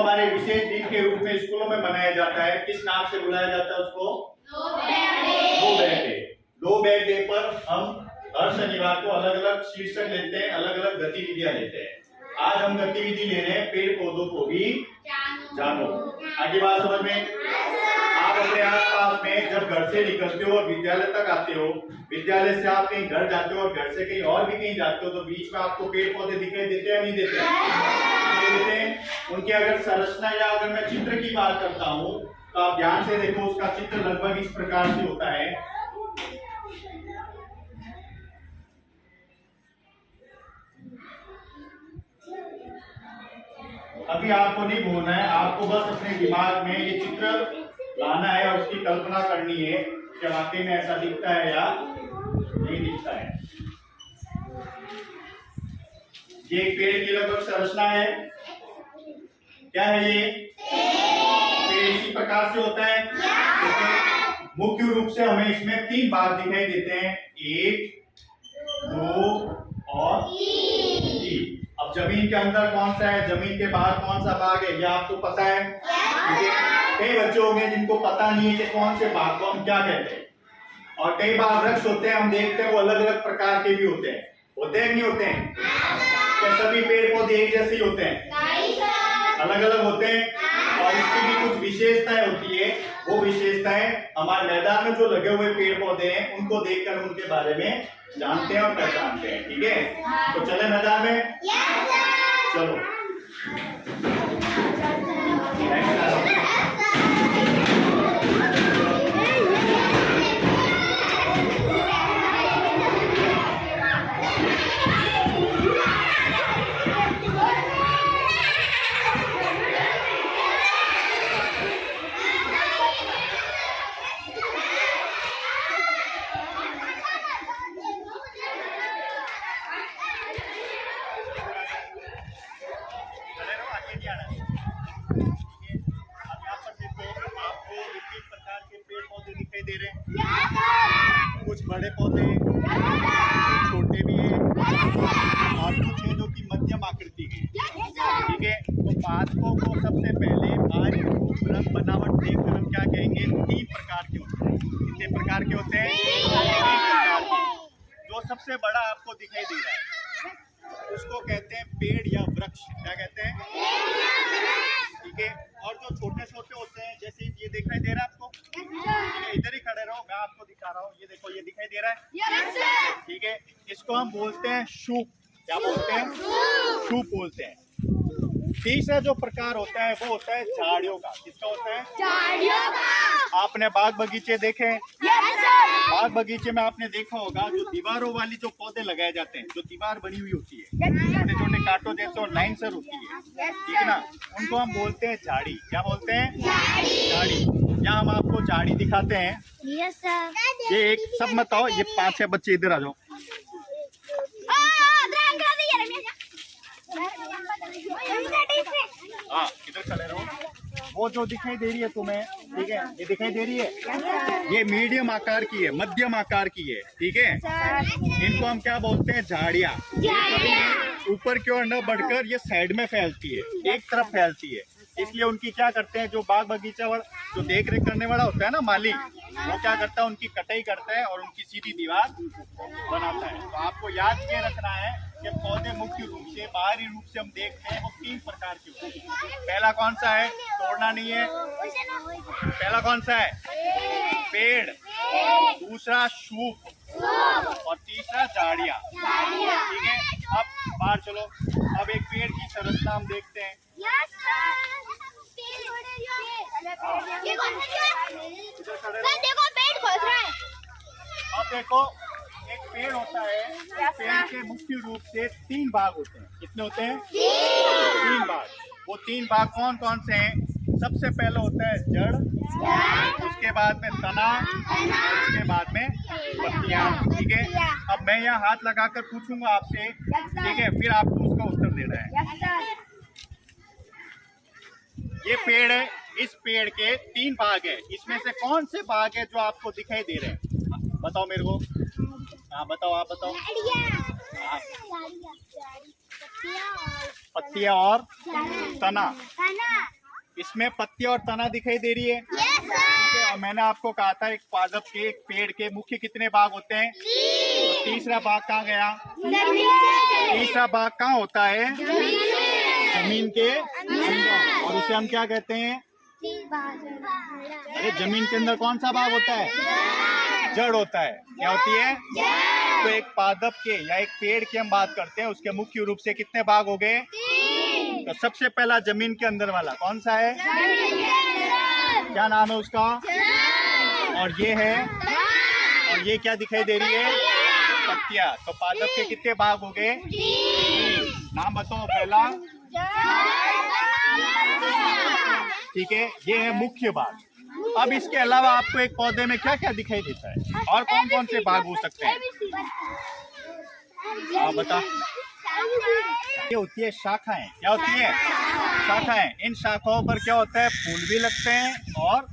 हमारे विशेष दिन के रूप में स्कूलों में मनाया जाता है। किस नाम से बुलाया जाता है उसको? दो बैग डे। दो बैग डे पर हम हर शनिवार को अलग अलग शीर्षक लेते हैं, अलग अलग गतिविधियां लेते हैं। आज हम गतिविधि ले रहे हैं पेड़ पौधों को भी जानो। आगे बात समझ में? आप अपने आसपास में जब घर से निकलते हो और विद्यालय तक आते हो, विद्यालय से आप कहीं घर जाते हो और घर से कहीं और भी कहीं जाते हो, तो बीच में आपको पेड़ पौधे दिखाई देते हैं या नहीं देते? नहीं देते। उनकी अगर संरचना या अगर मैं चित्र की बात करता हूँ तो आप ध्यान से देखो, उसका चित्र लगभग इस प्रकार से होता है। अभी आपको नहीं बोलना है, आपको बस अपने दिमाग में ये चित्र लाना है और उसकी कल्पना करनी है कि वाकई में ऐसा दिखता है या नहीं दिखता है। ये एक पेड़ की लगभग संरचना है। क्या है ये? पेड़ इसी प्रकार से होता है। मुख्य रूप से हमें इसमें 3 भाग दिखाई देते हैं, 1, 2 और 3। अब जमीन के अंदर कौन सा है, जमीन के बाहर कौन सा भाग है, यह आपको पता है? कई बच्चे होंगे जिनको पता नहीं है कि कौन से भाग को हम क्या कहते हैं। और कई बार वृक्ष होते हैं, हम देखते हैं वो अलग अलग प्रकार के भी होते हैं। होते हैं नहीं होते हैं? क्या सभी पेड़ पौधे एक जैसे ही होते हैं? अलग अलग होते हैं। और इसकी भी कुछ विशेषताएं होती है। वो विशेषताएं हमारे मैदान में जो लगे हुए पेड़ पौधे हैं उनको देखकर उनके बारे में जानते हैं और पहचानते हैं। ठीक है, तो चले मैदान में। चलो कुछ बड़े पौधे, छोटे भी हैं और कुछ है जो कि मध्यम आकृति के। ठीक है, तो पादपों को सबसे पहले बाहरी रूप, रंग, बनावट देखकर हम क्या कहेंगे? 3 प्रकार के होते हैं। कितने प्रकार के होते हैं? 3 प्रकार के। जो सबसे बड़ा आपको दिखाई दे रहा है उसको कहते हैं पेड़ या वृक्ष। क्या कहते हैं? ठीक है, और जो छोटे छोटे होते हैं, जैसे ये दिखाई दे रहा है आपको, इधर ही खड़े रहो, मैं आपको दिखा रहा हूँ। ये देखो, ये दिखाई दे रहा है। ठीक है, इसको हम बोलते हैं शूप। क्या बोलते हैं? शूप बोलते हैं। तीसरा जो प्रकार होता है वो होता है झाड़ियों का। किसका होता है? झाड़ियों का। आपने बाग बगीचे देखे? बाग बगीचे में आपने देखा होगा जो दीवारों वाली जो पौधे लगाए जाते हैं, जो दीवार बनी हुई होती है, छोटे छोटे कांटों जैसे और लाइन सर होती है, ठीक है ना, उनको हम बोलते हैं झाड़ी। क्या बोलते हैं? झाड़ी। यहाँ हम आपको झाड़ी दिखाते हैं। ये एक सब मत आओ, ये 5-6 बच्चे इधर आ जाओ। हाँ, इधर खड़े रहो। वो जो दिखाई दे रही है तुम्हें, ठीक है, ये दिखाई दे रही है, ये मीडियम आकार की है, मध्यम आकार की है। ठीक है, इनको हम क्या बोलते हैं? झाड़ियाँ। ऊपर की ओर न बढ़कर ये साइड में फैलती है, एक तरफ फैलती है। इसलिए उनकी क्या करते हैं, जो बाग बगीचा वाला जो देख रेख करने वाला होता है ना, माली, वो क्या करता है? उनकी कटाई करता है और उनकी सीधी दीवार बनाता है। तो आपको याद ये रखना है कि पौधे मुख्य रूप से, बाहरी रूप से हम देखते हैं वो 3 प्रकार के होते हैं। पहला कौन सा है? तोड़ना नहीं है। पहला कौन सा है? पेड़। दूसरा शूप और तीसरा झाड़ियाँ। ठीक है, अब बाहर चलो। अब एक पेड़ की संरचना हम देखते हैं। अब देखो, एक पेड़ होता है, पेड़ के मुख्य रूप से 3 भाग होते हैं। कितने होते हैं? 3 भाग। वो 3 भाग कौन कौन से हैं? सबसे पहले होता है जड़, उसके बाद में तना, उसके बाद में पत्तियां। ठीक है, अब मैं यहाँ हाथ लगाकर पूछूंगा आपसे, ठीक है, फिर आपको उसका उत्तर देना है। ये पेड़ है, इस पेड़ के 3 भाग है। इसमें से कौन से भाग है जो आपको दिखाई दे रहे हैं? बताओ मेरे को। हाँ बताओ, आप बताओ। पत्तियां और तना। इसमें पत्ती और तना दिखाई दे रही है। ठीक है, और मैंने आपको कहा था एक पादप के, एक पेड़ के मुख्य कितने भाग होते हैं? तो तीसरा भाग कहाँ गया? तीसरा भाग कहाँ होता है? जमीन के अंदर। और उसे हम क्या कहते हैं? अरे जमीन के अंदर कौन सा भाग होता है? जड़ होता है। क्या होती है? तो एक पादप के या एक पेड़ की हम बात करते हैं, उसके मुख्य रूप से कितने भाग हो गए? तो सबसे पहला जमीन के अंदर वाला कौन सा है? क्या नाम है उसका? और ये है, और ये क्या दिखाई दे रही है? पत्तियां। तो पादप के कितने भाग हो गए? नाम बताओ पहला। ठीक है, ये है मुख्य भाग। अब इसके अलावा आपको एक पौधे में क्या क्या दिखाई देता है? और कौन कौन से भाग हो सकते हैं? आप बता। ये होती है शाखाएं। क्या होती है? शाखाएं। इन शाखाओं पर क्या होता है? फूल भी लगते हैं और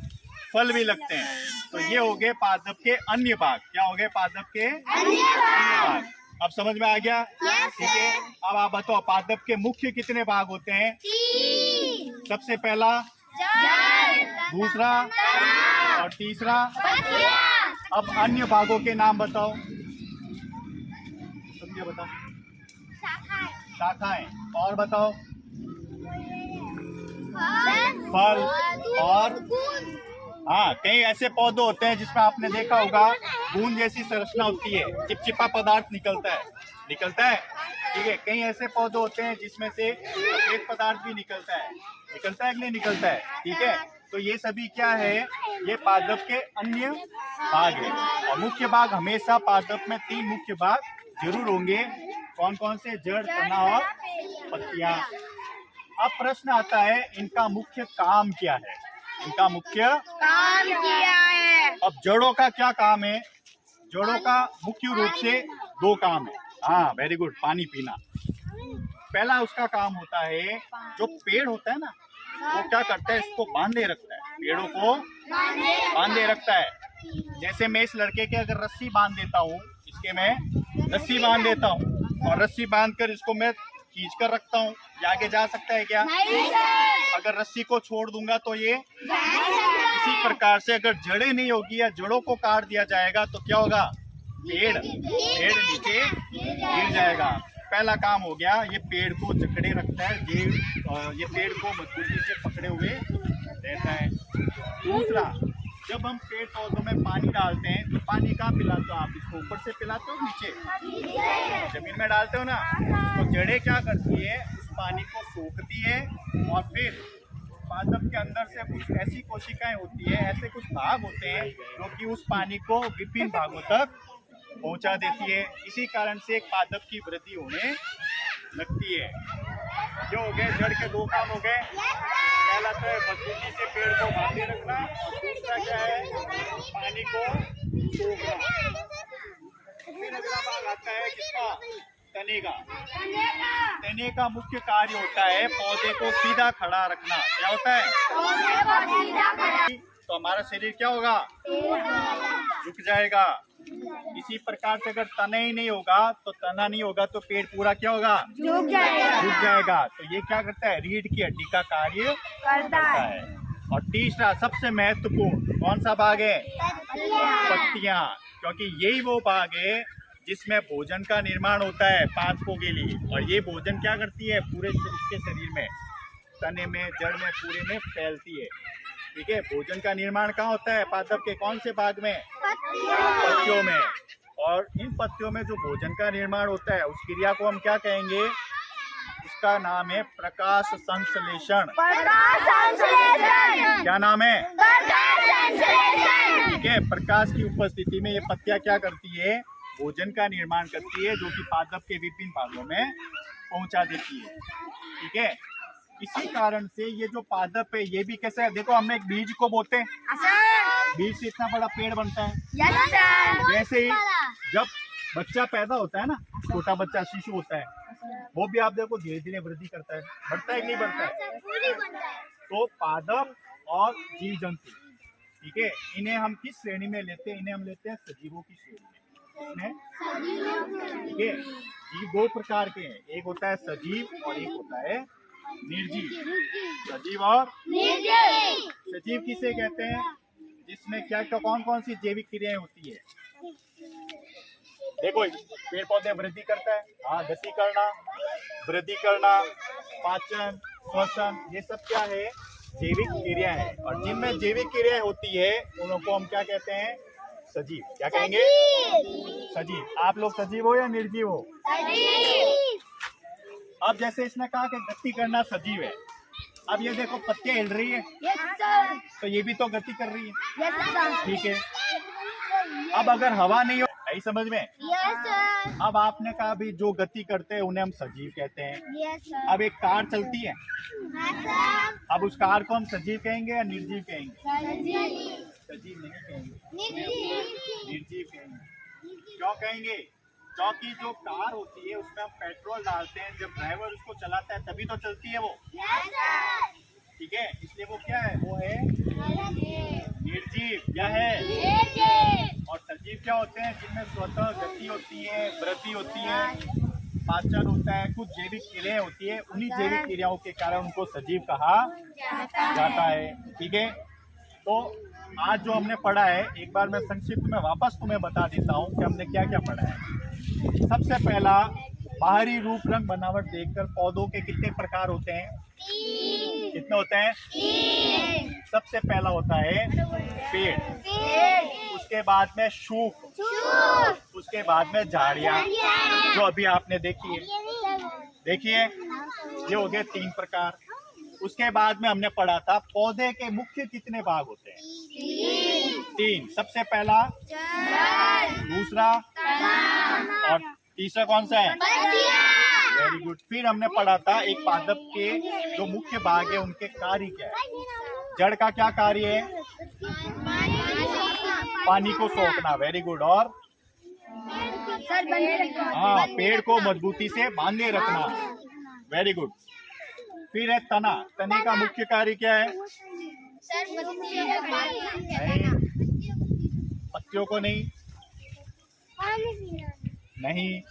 फल भी लगते हैं। तो ये हो गए पादप के अन्य भाग। क्या हो गए? पादप के अन्य भाग। अब समझ में आ गया? ठीक है, अब आप बताओ पादप के मुख्य कितने भाग होते हैं? सबसे पहला, दूसरा और तीसरा। अब अन्य भागों के नाम बताओ। तुम क्या बताओ? शाखाएं। और बताओ? फल और हाँ, कई ऐसे पौधे होते हैं जिसमें आपने देखा होगा बूंद जैसी संरचना होती है, चिपचिपा पदार्थ निकलता है। ठीक है, कई ऐसे पौधे होते हैं जिसमें से सफेद पदार्थ भी निकलता है कि नहीं निकलता है? ठीक है, तो ये सभी क्या है? ये पादप के अन्य भाग है। और मुख्य भाग हमेशा पादप में 3 मुख्य भाग जरूर होंगे। कौन कौन से? जड़, तना और पत्तियां। अब प्रश्न आता है इनका मुख्य काम क्या है? इनका मुख्य काम क्या है? अब जड़ों का क्या काम है? जड़ों का मुख्य रूप से 2 काम है। हाँ, वेरी गुड, पानी पीना। पहला उसका काम होता है, जो पेड़ होता है ना, वो क्या करता है? इसको बांधे रखता है, पेड़ों को बांधे रखता है। जैसे मैं इस लड़के के अगर रस्सी बांध देता हूँ, इसके मैं रस्सी बांध देता हूँ और रस्सी बांध कर इसको मैं खींच कर रखता हूँ, ये आगे जा सकता है क्या? अगर रस्सी को छोड़ दूंगा तो ये इसी प्रकार से अगर जड़ें नहीं होगी या जड़ों को काट दिया जाएगा तो क्या होगा? पेड़ नीचे गिर जाएगा। पहला काम हो गया, ये पेड़ को जकड़े रखता है, ये पेड़ को मजबूती से पकड़े हुए रहता है। दूसरा, जब हम पेड़ पौधों में पानी डालते हैं तो पानी कहाँ पिलाते हो आप? इसको ऊपर से पिलाते हो, नीचे जमीन में डालते हो ना? तो जड़ें क्या करती है? उस पानी को सोखती है और फिर पादप के अंदर से कुछ ऐसी कोशिकाएं होती है, ऐसे कुछ भाग होते हैं जो कि उस पानी को विभिन्न भागों तक पहुंचा देती है। इसी कारण से एक पादप की वृद्धि होने लगती है। जो हो गए जड़ के 2 काम हो गए। पहला तो है मजबूती से पेड़ को बांधे रखना और दूसरा क्या है? पानी को सोखना। फिर अगला भाग आता है किसका? तने का। तने का मुख्य कार्य होता है पौधे को सीधा खड़ा रखना। क्या होता है? तो हमारा शरीर क्या होगा? झुक जाएगा। इसी प्रकार से अगर तना ही नहीं होगा तो तना नहीं होगा तो पेड़ पूरा क्या होगा? झुक जाएगा। तो ये क्या करता है? रीढ़ की हड्डी का कार्य करता है। और तीसरा सबसे महत्वपूर्ण कौन सा भाग है? पत्तियां। क्योंकि यही वो भाग है जिसमें भोजन का निर्माण होता है पादपों के लिए। और ये भोजन क्या करती है? पूरे इसके शरीर में, तने में, जड़ में, पूरे में फैलती है। ठीक है, भोजन का निर्माण कहाँ होता है? पादप के कौन से भाग में? पत्तियों में। और इन पत्तियों में जो भोजन का निर्माण होता है उस क्रिया को हम क्या कहेंगे? इसका नाम है प्रकाश संश्लेषण। क्या नाम है? ठीक है, प्रकाश की उपस्थिति में ये पत्तियां क्या करती है? भोजन का निर्माण करती है, जो कि पादप के विभिन्न भागों में पहुंचा देती है। ठीक है, इसी कारण से ये जो पादप है ये भी कैसा है? देखो, हमने एक बीज को बोते हैं, बीज से इतना बड़ा पेड़ बनता है। वैसे ही जब बच्चा पैदा होता है ना, छोटा बच्चा शिशु होता है, वो भी आप देखो धीरे धीरे वृद्धि करता है, बढ़ता है कि नहीं बढ़ता है? तो पादप और जीव जंतु, ठीक है, इन्हें हम किस श्रेणी में लेते हैं? इन्हें हम लेते हैं सजीवों की श्रेणी में। ठीक है, जीव 2 प्रकार के हैं, एक होता है सजीव और एक होता है निर्जीव। सजीव और निर्जीव। सजीव किसे कहते हैं? जिसमें क्या कौन कौन सी जैविक क्रियाएं होती है? देखो, पेड़ पौधे वृद्धि करता है, हाँ, गति करना, वृद्धि करना, पाचन, श्वसन, ये सब क्या है? जैविक क्रिया है। और जिनमें जैविक क्रियाएं होती है उनको हम क्या कहते हैं? सजीव। क्या कहेंगे? सजीव। आप लोग सजीव हो या निर्जीव हो? सजीव। अब जैसे इसने कहा कि गति करना सजीव है, अब ये देखो पत्तियां हिल रही है, यस सर। तो ये भी तो गति कर रही है, यस सर। ठीक है। अब अगर हवा नहीं हो, यही समझ में? Yes sir. अब आपने कहा भी जो गति करते हैं उन्हें हम सजीव कहते हैं। Yes sir. अब एक कार चलती है, हाँ सर। अब उस कार को हम सजीव कहेंगे या निर्जीव कहेंगे? सजीव। सजीव नहीं कहेंगे, निर्जीव। निर्जीव कहेंगे। क्यों कहेंगे? क्योंकि जो कार होती है उसमें हम पेट्रोल डालते हैं, जब ड्राइवर उसको चलाता है तभी तो चलती है वो, यस सर। ठीक है। इसलिए वो क्या है? वो है निर्जीव। क्या है? निर्जीव। और सजीव क्या होते हैं? जिनमें स्वतः गति होती है, वृद्धि होती है, पाचन होता है, कुछ जैविक क्रियाएं होती है, उन्हीं जैविक क्रियाओं के कारण उनको सजीव कहा जाता है, ठीक है। तो आज जो हमने पढ़ा है, एक बार मैं संक्षिप्त में वापस तुम्हें बता देता हूँ कि हमने क्या क्या पढ़ा है। सबसे पहला, बाहरी रूप रंग बनावट देखकर पौधों के कितने प्रकार होते हैं? कितने होते हैं? सबसे पहला होता है पेड़, उसके बाद में शूक, उसके बाद में झाड़ियाँ, जो अभी आपने देखी है, देखिए ये हो गए 3 प्रकार। उसके बाद में हमने पढ़ा था पौधे के मुख्य कितने भाग होते हैं? 3। सबसे पहला, दूसरा और तीसरा कौन सा है? Very good. फिर हमने पढ़ा था एक पादप के जो मुख्य भाग है उनके कार्य क्या है? जड़ का क्या कार्य है? पानी को सोखना, वेरी गुड। और हाँ, पेड़ को मजबूती से बांधे रखना, वेरी गुड। फिर है तना, तने का मुख्य कार्य क्या है? नहीं, पत्तियों को नहीं, नहीं,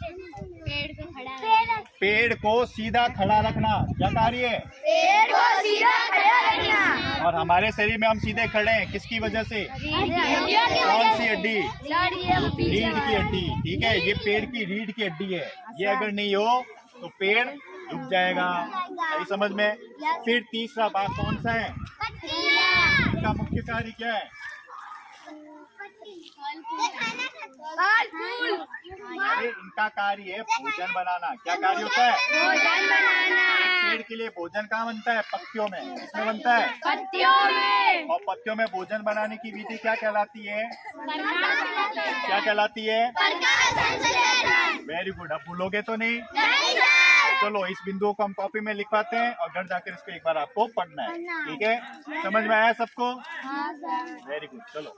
पेड़ को सीधा खड़ा रखना, क्या कार्य है? पेड़ को सीधा खड़ा रखना। और हमारे शरीर में हम सीधे खड़े हैं किसकी वजह से? कौन सी हड्डी? रीढ़ की हड्डी, ठीक है। ये पेड़ की रीढ़ की हड्डी है, ये अगर नहीं हो तो पेड़ झुक जाएगा, सही समझ में? फिर तीसरा भाग कौन सा है? इनका मुख्य कार्य क्या है? अरे इनका कार्य है भोजन बनाना। क्या कार्य होता है? भोजन बनाना। पेड़ के लिए भोजन कहाँ बनता है? पत्तियों में। किसमें बनता है? पत्तियों में। और पत्तियों में भोजन बनाने की विधि क्या कहलाती है? क्या कहलाती है? Very good. अब भूलोगे तो नहीं? चलो इस बिंदुओं को हम कॉपी में लिखवाते हैं और घर जाकर इसको एक बार आपको पढ़ना है, ठीक है। समझ में आया सबको? हाँ सर। वेरी गुड, चलो।